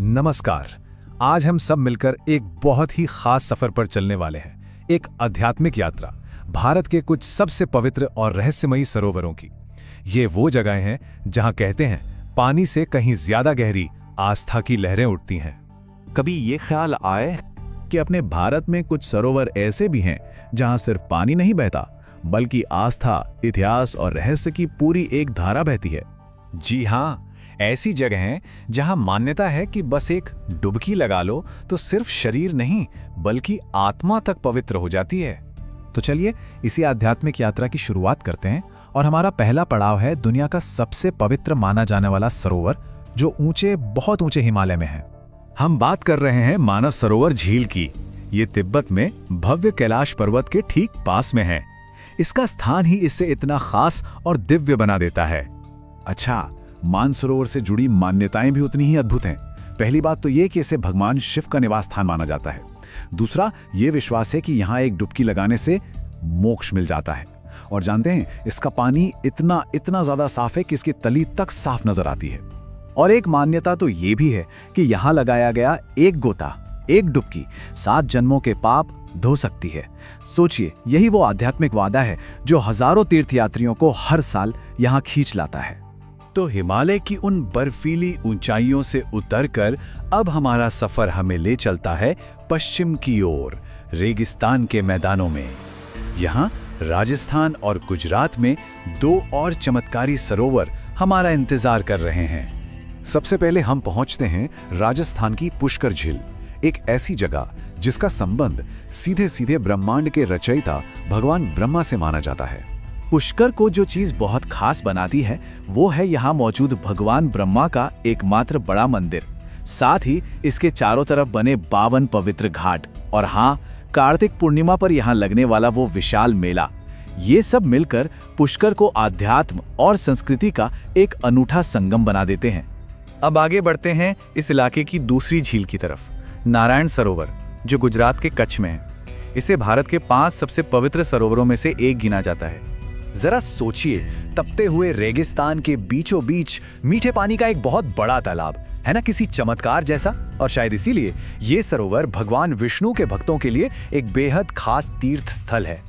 नमस्कार। आज हम सब मिलकर एक बहुत ही खास सफर पर चलने वाले हैं, एक आध्यात्मिक यात्रा भारत के कुछ सबसे पवित्र और रहस्यमयी सरोवरों की। ये वो जगह हैं जहां कहते हैं पानी से कहीं ज्यादा गहरी आस्था की लहरें उठती हैं। कभी ये ख्याल आए कि अपने भारत में कुछ सरोवर ऐसे भी हैं जहां सिर्फ पानी नहीं बहता बल्कि आस्था, इतिहास और रहस्य की पूरी एक धारा बहती है। जी हाँ, ऐसी जगह हैं जहां मान्यता है कि बस एक डुबकी लगा लो तो सिर्फ शरीर नहीं बल्कि आत्मा तक पवित्र हो जाती है। तो चलिए इसी आध्यात्मिक यात्रा की शुरुआत करते हैं और हमारा पहला पड़ाव है दुनिया का सबसे पवित्र माना जाने वाला सरोवर जो बहुत ऊंचे हिमालय में है। हम बात कर रहे हैं मानस सरोवर झील की। ये तिब्बत में भव्य कैलाश पर्वत के ठीक पास में है। इसका स्थान ही इसे इतना खास और दिव्य बना देता है। अच्छा, मानसरोवर से जुड़ी मान्यताएं भी उतनी ही अद्भुत हैं। पहली बात तो ये कि इसे भगवान शिव का निवास स्थान माना जाता है। दूसरा, ये विश्वास है कि यहाँ एक डुबकी लगाने से मोक्ष मिल जाता है। और जानते हैं, इसका पानी इतना ज्यादा साफ है कि इसकी तली तक साफ नजर आती है। और एक मान्यता तो ये भी है कि यहाँ लगाया गया एक गोता, एक डुबकी 7 जन्मों के पाप धो सकती है। सोचिए, यही वो आध्यात्मिक वादा है जो हजारों तीर्थयात्रियों को हर साल यहाँ खींच लाता है। तो हिमालय की उन बर्फीली ऊंचाइयों से उतरकर अब हमारा सफर हमें ले चलता है पश्चिम की ओर, रेगिस्तान के मैदानों में। यहाँ राजस्थान और गुजरात में 2 और चमत्कारी सरोवर हमारा इंतजार कर रहे हैं। सबसे पहले हम पहुंचते हैं राजस्थान की पुष्कर झील, एक ऐसी जगह जिसका संबंध सीधे सीधे ब्रह्मांड के रचयिता भगवान ब्रह्मा से माना जाता है। पुष्कर को जो चीज बहुत खास बनाती है वो है यहाँ मौजूद भगवान ब्रह्मा का एकमात्र बड़ा मंदिर, साथ ही इसके चारों तरफ बने 52 पवित्र घाट और हाँ, कार्तिक पूर्णिमा पर यहाँ लगने वाला वो विशाल मेला। ये सब मिलकर पुष्कर को आध्यात्म और संस्कृति का एक अनूठा संगम बना देते हैं। अब आगे बढ़ते हैं इस इलाके की दूसरी झील की तरफ, नारायण सरोवर, जो गुजरात के कच्छ में है। इसे भारत के 5 सबसे पवित्र सरोवरों में से एक गिना जाता है। जरा सोचिए, तपते हुए रेगिस्तान के बीचों बीच मीठे पानी का एक बहुत बड़ा तालाब है ना, किसी चमत्कार जैसा। और शायद इसीलिए ये सरोवर भगवान विष्णु के भक्तों के लिए एक बेहद खास तीर्थ स्थल है।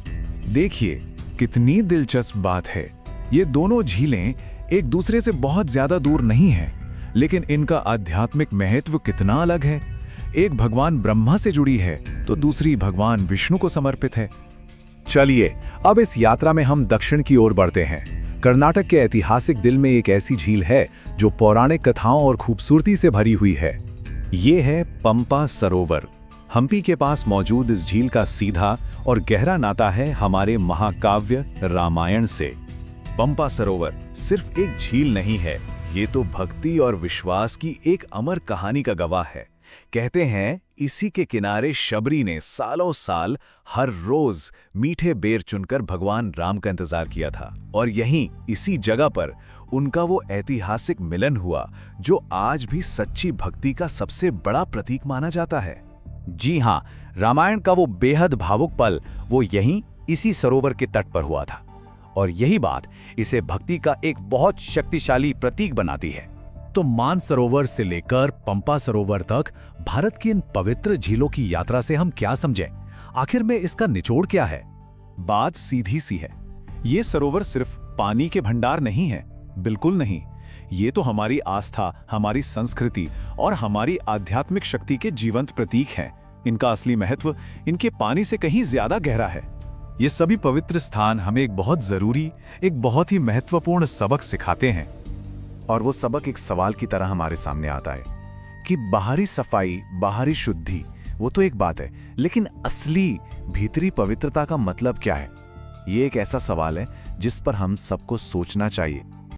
देखिए कितनी दिलचस्प बात है। ये दोनों झीलें एक दूसरे से बहुत ज्यादा दूर नहीं हैं, लेकिन इनका आध्यात्मिक महत्व कितना अलग है। एक भगवान ब्रह्मा से जुड़ी है तो दूसरी भगवान विष्णु को समर्पित है। चलिए अब इस यात्रा में हम दक्षिण की ओर बढ़ते हैं। कर्नाटक के ऐतिहासिक दिल में एक ऐसी झील है जो पौराणिक कथाओं और खूबसूरती से भरी हुई है। ये है पंपा सरोवर। हम्पी के पास मौजूद इस झील का सीधा और गहरा नाता है हमारे महाकाव्य रामायण से। पंपा सरोवर सिर्फ एक झील नहीं है, ये तो भक्ति और विश्वास की एक अमर कहानी का गवाह है। कहते हैं इसी के किनारे शबरी ने सालों साल हर रोज मीठे बेर चुनकर भगवान राम का इंतजार किया था, और यहीं इसी जगह पर उनका वो ऐतिहासिक मिलन हुआ जो आज भी सच्ची भक्ति का सबसे बड़ा प्रतीक माना जाता है। जी हाँ, रामायण का वो बेहद भावुक पल वो यहीं इसी सरोवर के तट पर हुआ था, और यही बात इसे भक्ति का एक बहुत शक्तिशाली प्रतीक बनाती है। तो मानसरोवर से लेकर पंपा सरोवर तक भारत की इन पवित्र झीलों की यात्रा से हम क्या समझें? आखिर में इसका निचोड़ क्या है? बात सीधी सी है। ये सरोवर सिर्फ पानी के भंडार नहीं है, बिल्कुल नहीं। ये तो हमारी आस्था, हमारी संस्कृति और हमारी आध्यात्मिक शक्ति के जीवंत प्रतीक हैं। इनका असली महत्व इनके पानी से कहीं ज्यादा गहरा है। ये सभी पवित्र स्थान हमें एक बहुत जरूरी, एक बहुत ही महत्वपूर्ण सबक सिखाते हैं। और वो सबक एक सवाल की तरह हमारे सामने आता है कि बाहरी सफाई, बाहरी शुद्धि वो तो एक बात है, लेकिन असली भीतरी पवित्रता का मतलब क्या है? ये एक ऐसा सवाल है जिस पर हम सबको सोचना चाहिए।